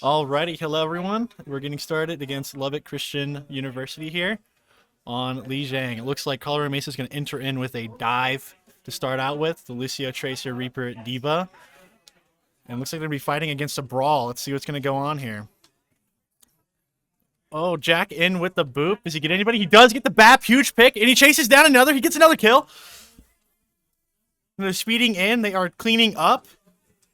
Alrighty, hello everyone. We're getting started against Lubbock Christian University here on Li Zhang. It looks like Colorado Mesa is going to enter in with a dive to start out with, the Lucio Tracer Reaper Diva. And it looks like they're going to be fighting against a brawl. Let's see what's going to go on here. Oh, Jack in with the boop. Does he get anybody? He does get the BAP, huge pick, and he chases down another. He gets another kill. And they're speeding in. They are cleaning up.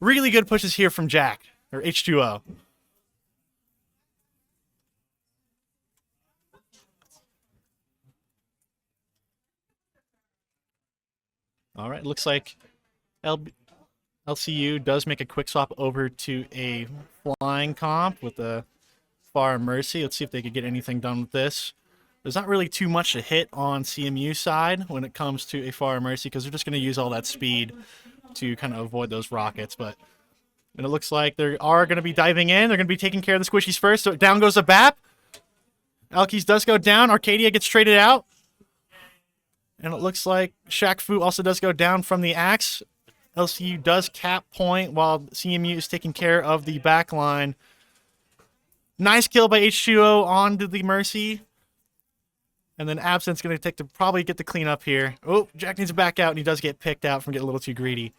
Really good pushes here from Jack, or H2O. All right, looks like LCU does make a quick swap over to a flying comp with a Far Mercy. Let's see if they could get anything done with this. There's not really too much to hit on CMU side when it comes to a Far Mercy because they're just going to use all that speed to kind of avoid those rockets. And it looks like they are going to be diving in. They're going to be taking care of the squishies first. So down goes the BAP. Alkes does go down. Arcadia gets traded out. And it looks like Shaq Fu also does go down from the axe. LCU does cap point while CMU is taking care of the back line. Nice kill by H2O onto the Mercy. And then Absint's going to probably get the clean up here. Oh, Jack needs to back out, and he does get picked out from getting a little too greedy.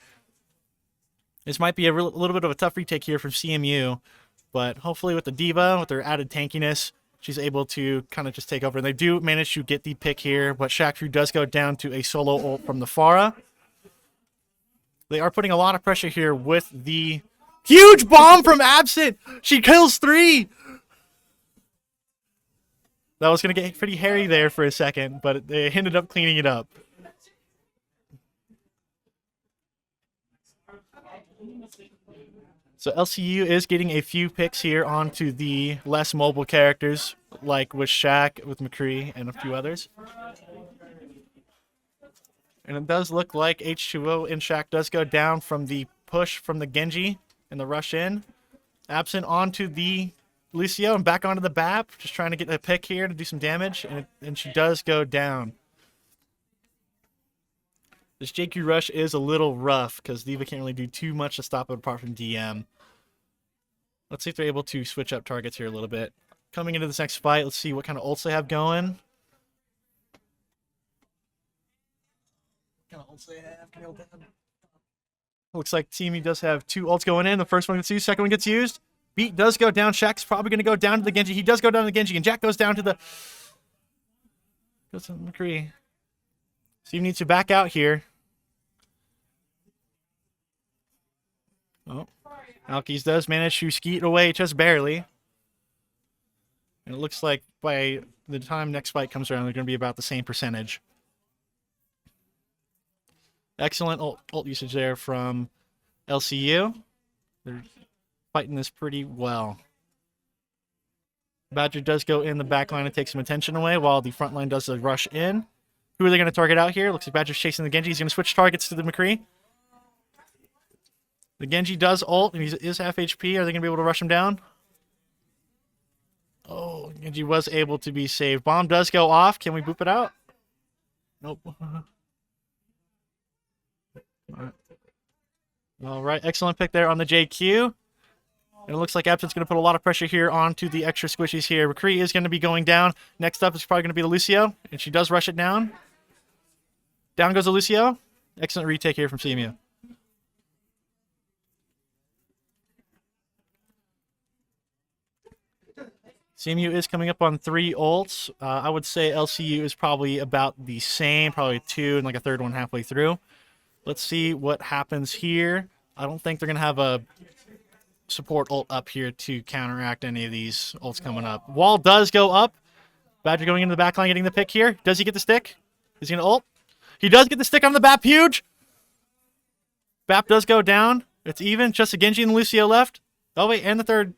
This might be a little bit of a tough retake here from CMU, but hopefully with the Diva, with their added tankiness, she's able to kind of just take over. And they do manage to get the pick here, but Shaq Fu does go down to a solo ult from the Pharah. They are putting a lot of pressure here with the huge bomb from Absent. She kills 3. That was going to get pretty hairy there for a second, but they ended up cleaning it up. So LCU is getting a few picks here onto the less mobile characters, like with Shaq, with McCree, and a few others. And it does look like H2O and Shaq does go down from the push from the Genji and the rush in. Absent onto the Lucio and back onto the BAP, just trying to get a pick here to do some damage, and she does go down. This JQ rush is a little rough because Diva can't really do too much to stop it apart from DM. Let's see if they're able to switch up targets here a little bit. Coming into this next fight, let's see what kind of ults they have going. What kind of ults they have? Looks like CMU does have 2 ults going in. The first one gets used, second one gets used. Beat does go down. Shaq's probably going to go down to the Genji. He does go down to the Genji, and Jack goes down to the... Goes to McCree. CMU needs to back out here. Oh. Alkes does manage to skeet away just barely. And it looks like by the time next fight comes around, they're going to be about the same percentage. Excellent ult usage there from LCU. They're fighting this pretty well. Badger does go in the back line and take some attention away while the front line does a rush in. Who are they going to target out here? Looks like Badger's chasing the Genji. He's going to switch targets to the McCree. The Genji does ult, and he is half HP. Are they going to be able to rush him down? Oh, Genji was able to be saved. Bomb does go off. Can we boop it out? Nope. All right, excellent pick there on the JQ. And it looks like Absint's going to put a lot of pressure here onto the extra squishies here. McCree is going to be going down. Next up is probably going to be the Lucio, and she does rush it down. Down goes the Lucio. Excellent retake here from CMU. CMU is coming up on 3 ults. I would say LCU is probably about the same, probably 2 and like a third one halfway through. Let's see what happens here. I don't think they're going to have a support ult up here to counteract any of these ults coming up. Wall does go up. Badger going into the backline, getting the pick here. Does he get the stick? Is he going to ult? He does get the stick on the BAP, huge. BAP does go down. It's even. Just a Genji and Lucio left. Oh, wait, and the third.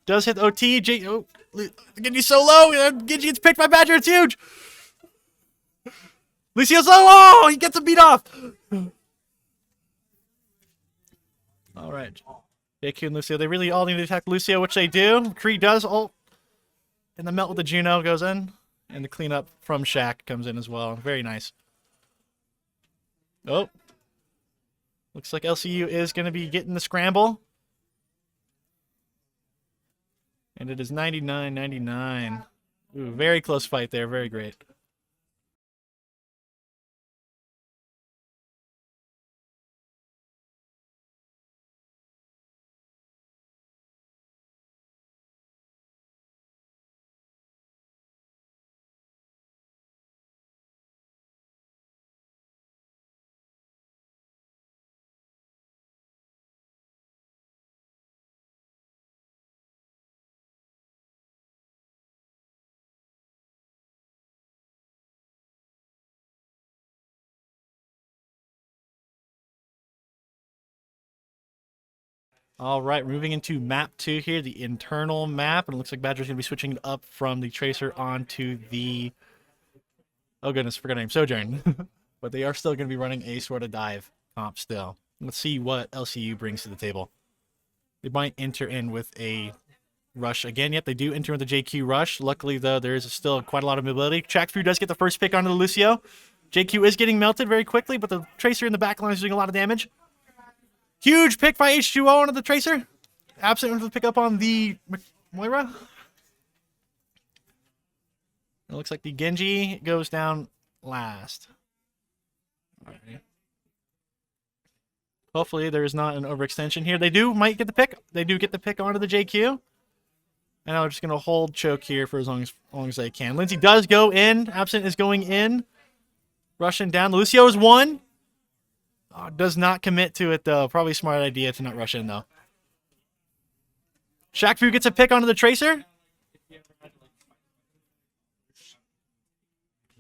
Does hit the OT. Genji's so low. Genji gets picked by Badger. It's huge. Lucio's low. Oh, he gets a beat off. All right. JQ and Lucio, they really all need to attack Lucio, which they do. Cree does ult. And the melt with the Juno goes in. And the cleanup from Shaq comes in as well. Very nice. Oh. Looks like LCU is going to be getting the scramble. And it is 99-99. Ooh, very close fight there. Very great. All right, moving into map 2 here, the internal map. And it looks like Badger's going to be switching up from the Tracer onto the... Oh, goodness, forgot her name. Sojourn. But they are still going to be running a sort of dive comp still. Let's see what LCU brings to the table. They might enter in with a rush again. Yep, they do enter with the JQ rush. Luckily, though, there is still quite a lot of mobility. Trackfew does get the first pick onto the Lucio. JQ is getting melted very quickly, but the Tracer in the back line is doing a lot of damage. Huge pick by H2O onto the Tracer. Absent with the pick up on the Moira. It looks like the Genji goes down last. Alright. Hopefully there is not an overextension here. They might get the pick. They do get the pick onto the JQ. And I'm just going to hold choke here for as long as they can. Lindsay does go in. Absent is going in. Rushing down. Lucio is one. Oh, does not commit to it, though. Probably a smart idea to not rush in, though. Shaqfu gets a pick onto the Tracer.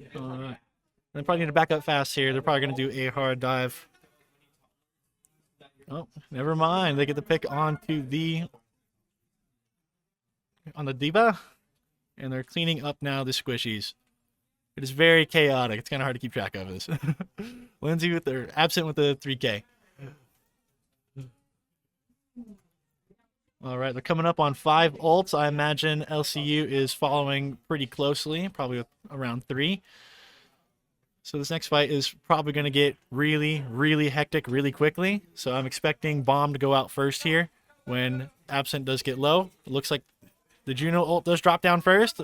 They probably need to back up fast here. They're probably going to do a hard dive. Oh, never mind. They get the pick onto on the Diva. And they're cleaning up now the squishies. It is very chaotic. It's kind of hard to keep track of this. Lindsay with their absent with the 3K. All right, they're coming up on 5 ults. I imagine LCU is following pretty closely, probably with around 3. So this next fight is probably going to get really, really hectic really quickly. So I'm expecting Bomb to go out first here when Absent does get low. It looks like the Juno ult does drop down first.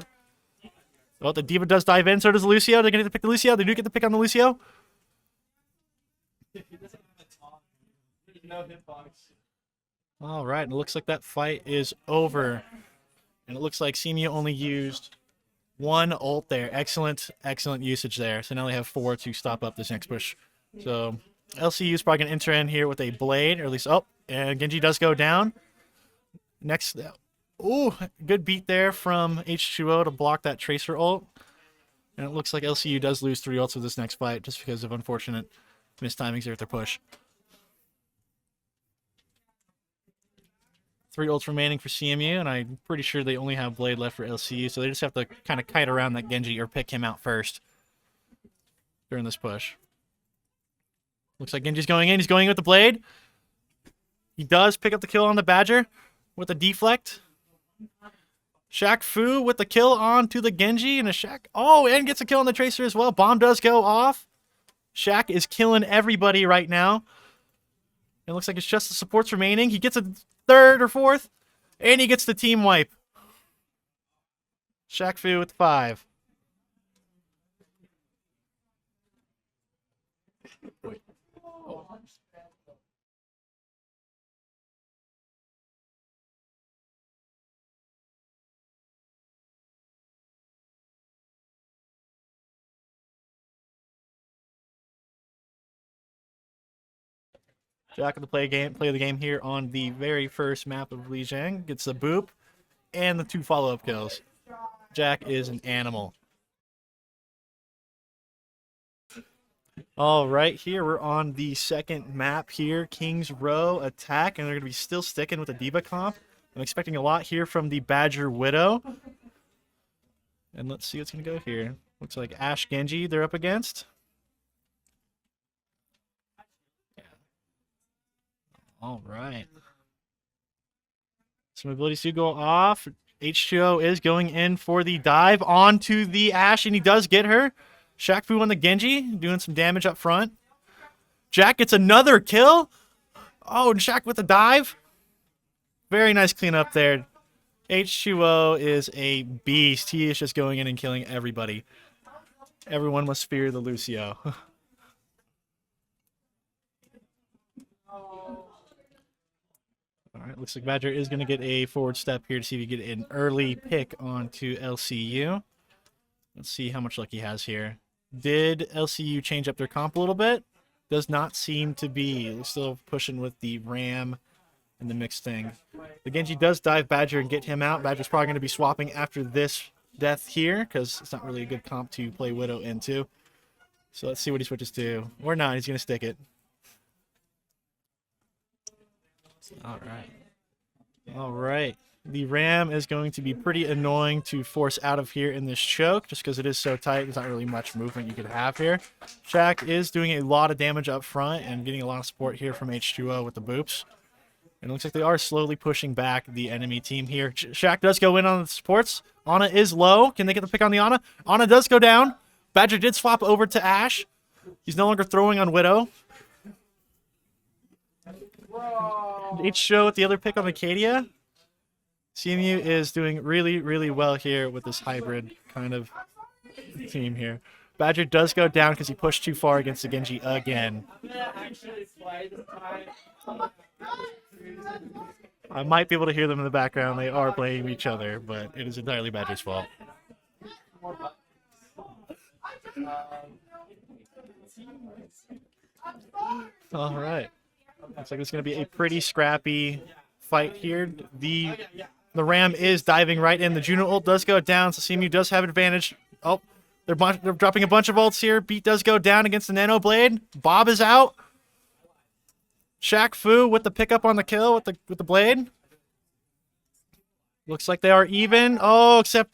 Oh, the Diva does dive in. So does Lucio. They're going to pick the Lucio. They do get the pick on the Lucio. All right. And it looks like that fight is over. And it looks like CMU only used 1 ult there. Excellent, excellent usage there. So now they have 4 to stop up this next push. So LCU is probably going to enter in here with a blade, or at least, oh, and Genji does go down. Next, oh, good beat there from H2O to block that Tracer ult. And it looks like LCU does lose 3 ults with this next fight just because of unfortunate mistimings there with their push. 3 ults remaining for CMU, and I'm pretty sure they only have Blade left for LCU, so they just have to kind of kite around that Genji or pick him out first during this push. Looks like Genji's going in. He's going with the Blade. He does pick up the kill on the Badger with a deflect. Shaq Fu with the kill onto the Genji, and a Shaq... Oh, and gets a kill on the Tracer as well. Bomb does go off. Shaq is killing everybody right now. It looks like it's just the supports remaining. He gets a 3rd or 4th, and he gets the team wipe. Shaq Fu with 5. Wait. Oh. Jack of the play the game here on the very first map of Lijiang. Gets the boop and the 2 follow-up kills. Jack is an animal. All right, here we're on the second map here, Kings Row Attack, and they're going to be still sticking with the Diva comp. I'm expecting a lot here from the Badger Widow. And let's see what's going to go here. Looks like Ash Genji they're up against. All right. Some abilities do go off. H2O is going in for the dive onto the Ash, and he does get her. Shaq-Fu on the Genji, doing some damage up front. Jack gets another kill. Oh, and Shaq with the dive. Very nice cleanup there. H2O is a beast. He is just going in and killing everybody. Everyone must fear the Lucio. All right, looks like Badger is going to get a forward step here to see if he can get an early pick onto LCU. Let's see how much luck he has here. Did LCU change up their comp a little bit? Does not seem to be. They're still pushing with the Ram and the mixed thing. The Genji does dive Badger and get him out. Badger's probably going to be swapping after this death here because it's not really a good comp to play Widow into. So let's see what he switches to. Or not, he's going to stick it. All right. The Ram is going to be pretty annoying to force out of here in this choke, just because it is so tight. There's not really much movement you could have here. Shaq is doing a lot of damage up front and getting a lot of support here from H2O with the boops. And it looks like they are slowly pushing back the enemy team here. Shaq does go in on the supports. Ana is low. Can they get the pick on the Ana? Ana does go down. Badger did swap over to Ashe. He's no longer throwing on Widow. H2O with the other pick on Acadia. CMU is doing really, really well here with this hybrid kind of team here. Badger does go down because he pushed too far against the Genji again. I might be able to hear them in the background. They are playing each other, but it is entirely Badger's fault. All right. Looks like it's going to be a pretty scrappy fight here. The Ram is diving right in. The Juno ult does go down, so CMU does have advantage. Oh, they're dropping a bunch of ults here. Beat does go down against the Nano Blade. Bob is out. Shaq Fu with the pickup on the kill with the blade. Looks like they are even. Oh, except...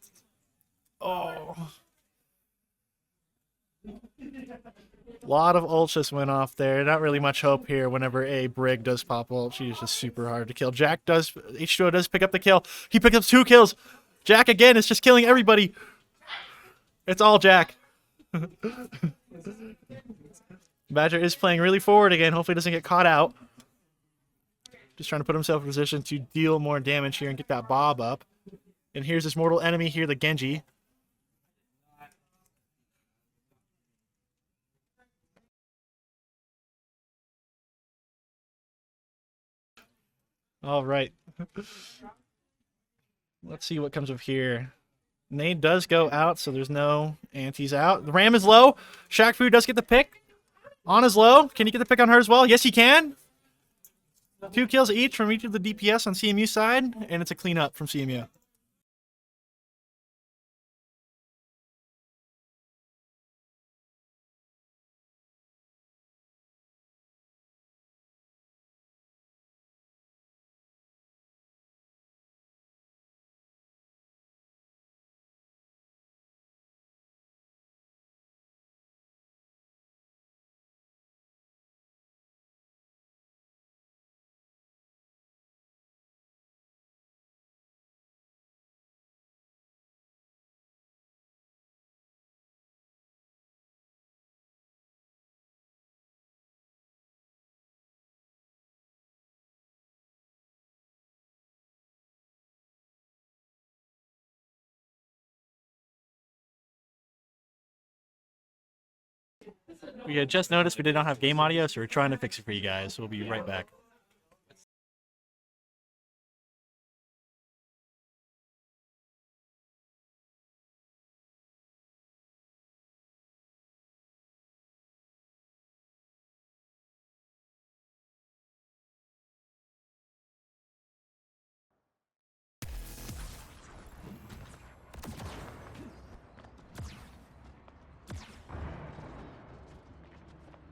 Oh. A lot of ults just went off there. Not really much hope here whenever a Brig does pop ult. She's just super hard to kill. H2O does pick up the kill. He picked up 2 kills. Jack again is just killing everybody. It's all Jack. Badger is playing really forward again. Hopefully doesn't get caught out. Just trying to put himself in position to deal more damage here and get that Bob up. And here's this mortal enemy here, the Genji. All right. Let's see what comes of here. Nade does go out, so there's no antis out. The Ram is low. Shaq Fu does get the pick. Ana's low. Can you get the pick on her as well? Yes, he can. 2 kills each from each of the DPS on CMU side, and it's a cleanup from CMU. We had just noticed we did not have game audio, so we're trying to fix it for you guys. So we'll be right back.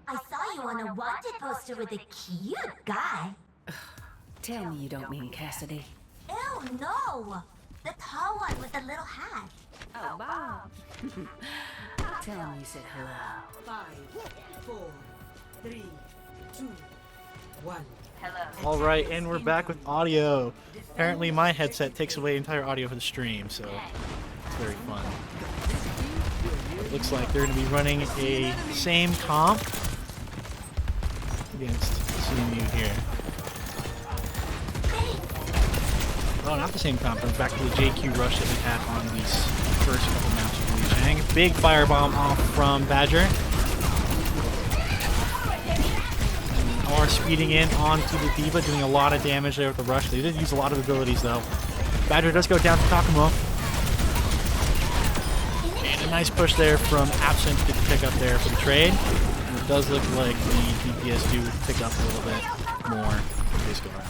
I saw you on a wanted poster with a cute guy. Tell me you don't mean Cassidy. Ew, no! The tall one with the little hat. Oh, Bob. Tell him you said hello. 5, 4, 3, 2, 1. Hello. All right, and we're back with audio. Apparently my headset takes away entire audio for the stream, so it's very fun. It looks like they're going to be running a same comp against CMU here. Oh, not the same comp, but back to the JQ rush that we had on these first couple maps with Liu Chang. Big firebomb off from Badger. Are speeding in onto the D.Va, doing a lot of damage there with the rush. They did use a lot of abilities though. Badger does go down to Takamo. And a nice push there from Absent to get the pick up there for the trade. And it does look like the DPS do pick up a little bit more from this go around.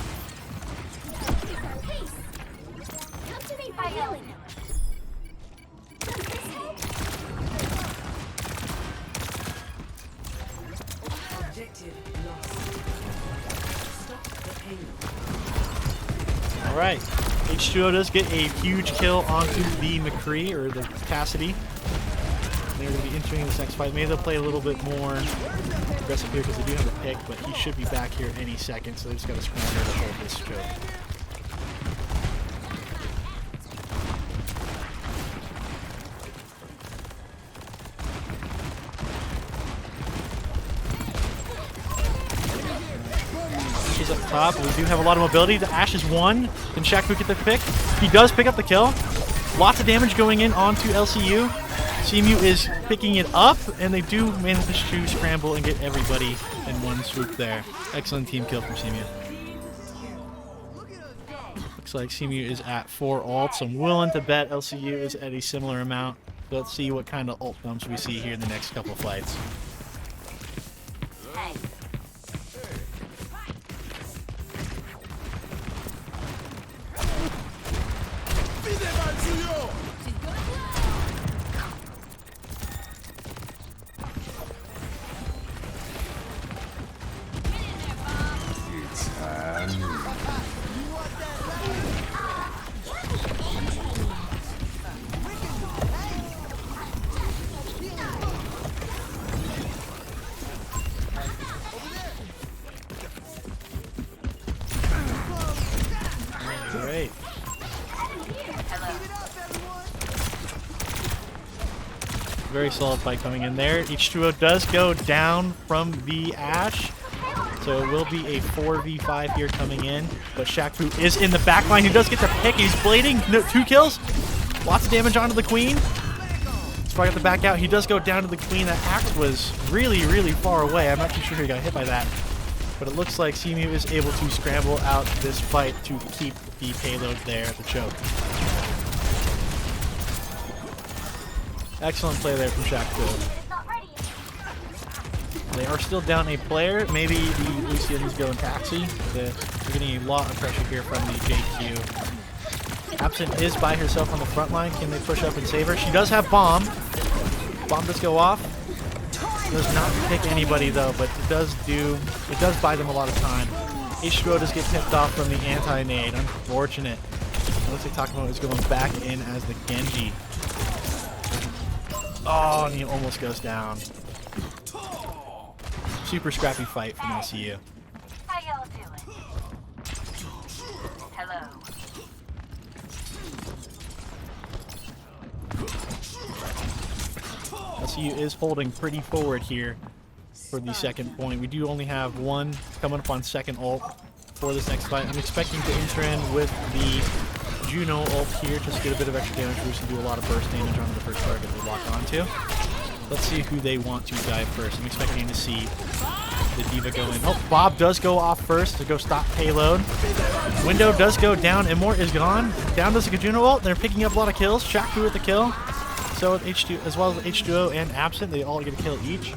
Objective lost. Stop the payload. Alright, H2O does get a huge kill onto the McCree, or the Cassidy. They're going to be entering this next fight. Maybe they'll play a little bit more aggressive here because they do have a pick, but he should be back here any second, so they just got to scramble to hold this choke. She's up top. We do have a lot of mobility. The Ashe is one. Can Shaq get the pick? He does pick up the kill. Lots of damage going in onto LCU. CMU is picking it up, and they do manage to scramble and get everybody in one swoop there. Excellent team kill from CMU. Looks like CMU is at 4 ults. I'm willing to bet LCU is at a similar amount. But let's see what kind of ult dumps we see here in the next couple fights. Great. Very solid fight coming in there. H2O does go down from the Ashe, so it will be a 4v5 here coming in. But Shaq is in the back line. He does get the pick. He's blading. No, 2 kills. Lots of damage onto the Queen. He's probably got the back out. He does go down to the Queen. That axe was really, really far away. I'm not too sure he got hit by that. But it looks like CMU is able to scramble out this fight to keep the payload there at the choke. Excellent play there from Shaq. They are still down a player. Maybe the Lucians go in taxi. They're getting a lot of pressure here from the JQ. Absent is by herself on the front line. Can they push up and save her? She does have bomb. Bomb does go off. Does not pick anybody though, but it does buy them a lot of time. H2O does get picked off from the anti-nade. Unfortunate. It looks like Takamo is going back in as the Genji. Oh, and he almost goes down. Super scrappy fight from LCU. How y'all doing? Hello. LCU is holding pretty forward here for the second point. We do only have one coming up on second ult for this next fight. I'm expecting to enter in with the Juno ult here, just get a bit of extra damage boost and do a lot of burst damage on the first target they lock onto. Let's see who they want to dive first. I'm expecting to see the D.Va go in. Oh, Bob does go off first to go stop payload. Window does go down. Immort is gone. Down does the Juno ult. They're picking up a lot of kills. Shaq with the kill. So with H2, as well as H2O and Absent, they all get a kill each.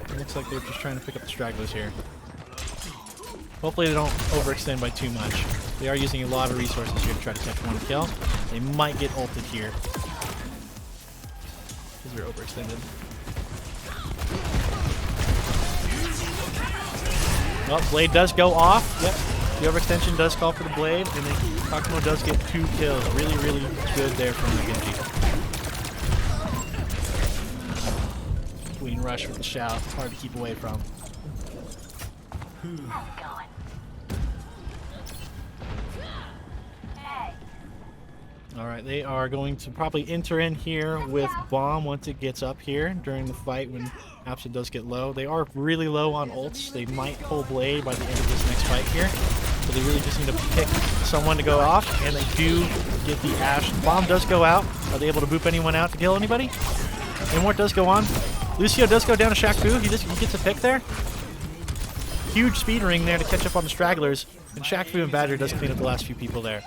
It looks like they're just trying to pick up the stragglers here. Hopefully they don't overextend by too much. They are using a lot of resources here to try to catch one kill. They might get ulted here. Because they're overextended. Well, Blade does go off. Yep. The overextension does call for the Blade, and then Takamo does get 2 kills. Really, really good there from the Genji. Queen rush with the shout. Hard to keep away from. Alright, they are going to probably enter in here with Bomb once it gets up here during the fight when Absent does get low. They are really low on ults. They might pull Blade by the end of this next fight here. So they really just need to pick someone to go off, and they do get the Ashe. Bomb does go out. Are they able to boop anyone out to kill anybody? Immort does go on. Lucio does go down to Shaq Fu. He gets a pick there. Huge speed ring there to catch up on the stragglers. And Shaq Fu and Badger does clean up the last few people there.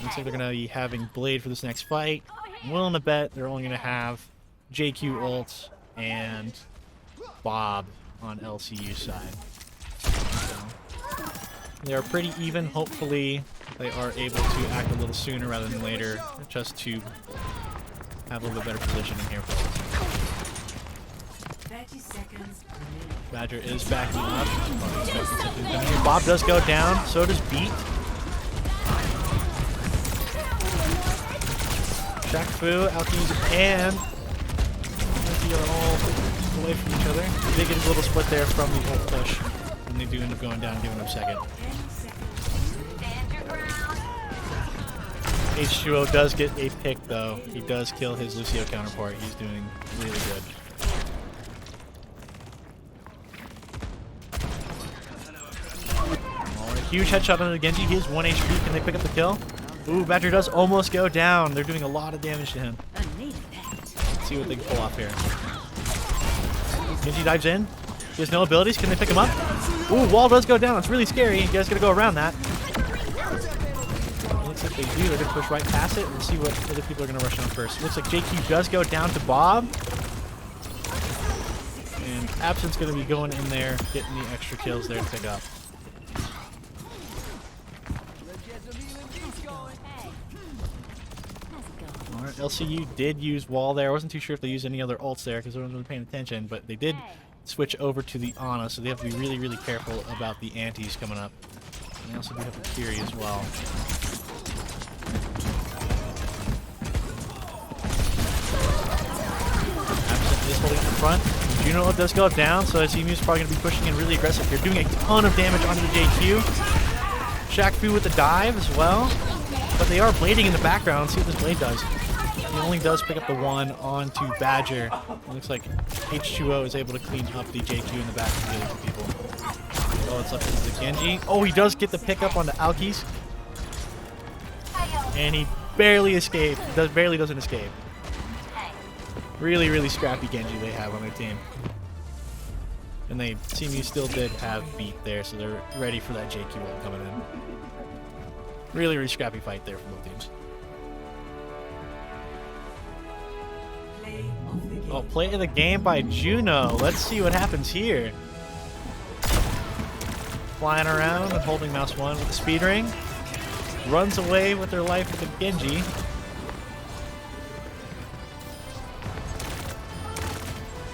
Looks like they're going to be having Blade for this next fight. I'm willing to bet they're only going to have JQ ult and Bob on LCU side. So, they are pretty even. Hopefully they are able to act a little sooner rather than later just to have a little bit better positioning here. 30 seconds remaining. Badger is backing up. Bob does go down. So does Beat. Shaq Fu, Alkeys, and Murphy are all away from each other. They get a little split there from the ult push, and they do end up going down and giving up second. H2O does get a pick though. He does kill his Lucio counterpart. He's doing really good. Alright, huge headshot on the Genji. He is 1 HP. Can they pick up the kill? Ooh, Badger does almost go down. They're doing a lot of damage to him. Let's see what they can pull off here. Genji dives in. He has no abilities. Can they pick him up? Ooh, wall does go down. That's really scary. You guys gotta go around that. Looks like they do. They're gonna push right past it. We'll see what other people are gonna rush on first. Looks like JQ does go down to Bob. And Absent's gonna be going in there, getting the extra kills there to pick up. Alright, LCU did use wall there. I wasn't too sure if they used any other ults there because I wasn't really paying attention, but they did switch over to the Ana, so they have to be really, really careful about the antis coming up. And they also do have a Fury as well. Absent is holding up in front. Juno does go down, so CMU is probably going to be pushing in really aggressive here, doing a ton of damage onto the JQ. Shaq Fu with the dive as well. But they are blading in the background. Let's see what this blade does. He only does pick up the one onto Badger. It looks like H2O is able to clean up the JQ in the back and get some people. Oh, it's up to the Genji. Oh, he does get the pickup on the Alkeys. And he barely escaped. Barely doesn't escape. Really, really scrappy Genji they have on their team. And they CMU still did have Beat there, so they're ready for that JQ ult coming in. Really, really scrappy fight there for both teams. Play of the game by Juno. Let's see what happens here. Flying around and holding mouse 1 with the speed ring. Runs away with their life with the Genji.